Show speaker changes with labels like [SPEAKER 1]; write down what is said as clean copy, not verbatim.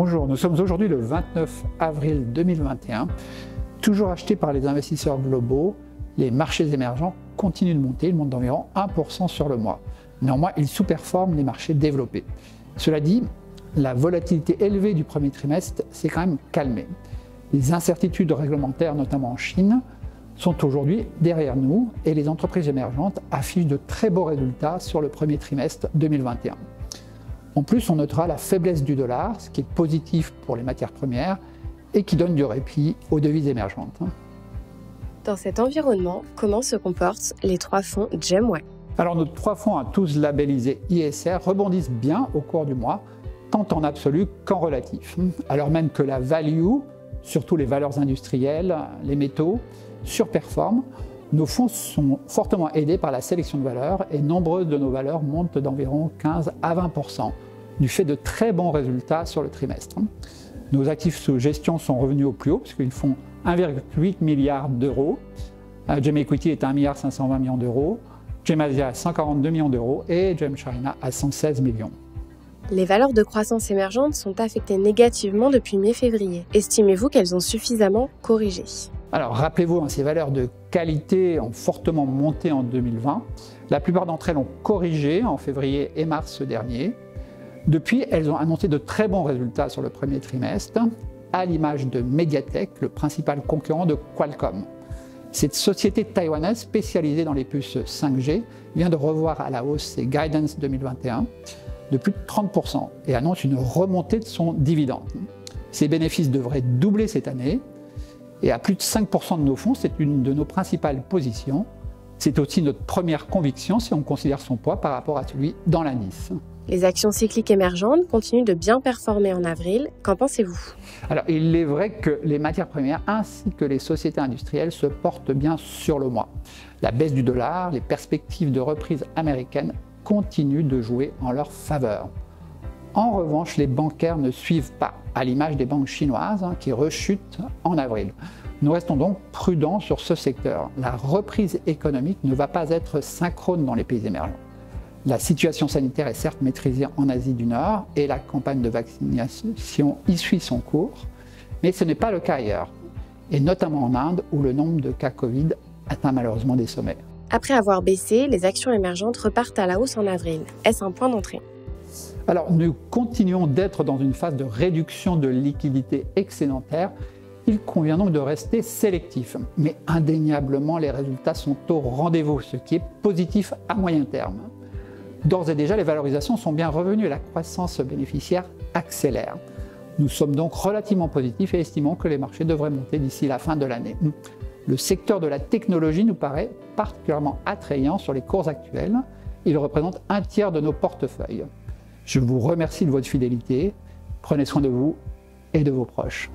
[SPEAKER 1] Bonjour, nous sommes aujourd'hui le 29 avril 2021. Toujours achetés par les investisseurs globaux, les marchés émergents continuent de monter, ils montent d'environ 1% sur le mois. Néanmoins, ils sous-performent les marchés développés. Cela dit, la volatilité élevée du premier trimestre s'est quand même calmée. Les incertitudes réglementaires, notamment en Chine, sont aujourd'hui derrière nous et les entreprises émergentes affichent de très beaux résultats sur le premier trimestre 2021. En plus, on notera la faiblesse du dollar, ce qui est positif pour les matières premières et qui donne du répit aux devises émergentes.
[SPEAKER 2] Dans cet environnement, comment se comportent les trois fonds GEM-Way?
[SPEAKER 1] Alors, nos trois fonds, tous labellisés ISR, rebondissent bien au cours du mois, tant en absolu qu'en relatif. Alors même que la value, surtout les valeurs industrielles, les métaux, surperforment, nos fonds sont fortement aidés par la sélection de valeurs et nombreuses de nos valeurs montent d'environ 15 à 20% du fait de très bons résultats sur le trimestre. Nos actifs sous gestion sont revenus au plus haut puisqu'ils font 1,8 milliard d'euros. GEM Equity est à 1,520 milliard d'euros, GEM Asia à 142 millions d'euros et GEM China à 116 millions.
[SPEAKER 2] Les valeurs de croissance émergente sont affectées négativement depuis mi-février. Estimez-vous qu'elles ont suffisamment corrigé?
[SPEAKER 1] Alors rappelez-vous, ces valeurs de qualité ont fortement monté en 2020. La plupart d'entre elles ont corrigé en février et mars dernier. Depuis, elles ont annoncé de très bons résultats sur le premier trimestre, à l'image de MediaTek, le principal concurrent de Qualcomm. Cette société taïwanaise spécialisée dans les puces 5G vient de revoir à la hausse ses guidance 2021 de plus de 30% et annonce une remontée de son dividende. Ses bénéfices devraient doubler cette année et à plus de 5% de nos fonds, c'est une de nos principales positions. C'est aussi notre première conviction si on considère son poids par rapport à celui dans l'indice.
[SPEAKER 2] Les actions cycliques émergentes continuent de bien performer en avril. Qu'en pensez-vous?
[SPEAKER 1] Alors, il est vrai que les matières premières ainsi que les sociétés industrielles se portent bien sur le mois. La baisse du dollar, les perspectives de reprise américaine continuent de jouer en leur faveur. En revanche, les bancaires ne suivent pas, à l'image des banques chinoises qui rechutent en avril. Nous restons donc prudents sur ce secteur. La reprise économique ne va pas être synchrone dans les pays émergents. La situation sanitaire est certes maîtrisée en Asie du Nord et la campagne de vaccination y suit son cours, mais ce n'est pas le cas ailleurs, et notamment en Inde où le nombre de cas Covid atteint malheureusement des sommets.
[SPEAKER 2] Après avoir baissé, les actions émergentes repartent à la hausse en avril. Est-ce un point d'entrée?
[SPEAKER 1] Alors, nous continuons d'être dans une phase de réduction de liquidité excédentaire. Il convient donc de rester sélectif. Mais indéniablement, les résultats sont au rendez-vous, ce qui est positif à moyen terme. D'ores et déjà, les valorisations sont bien revenues et la croissance bénéficiaire accélère. Nous sommes donc relativement positifs et estimons que les marchés devraient monter d'ici la fin de l'année. Le secteur de la technologie nous paraît particulièrement attrayant sur les cours actuels. Il représente un tiers de nos portefeuilles. Je vous remercie de votre fidélité. Prenez soin de vous et de vos proches.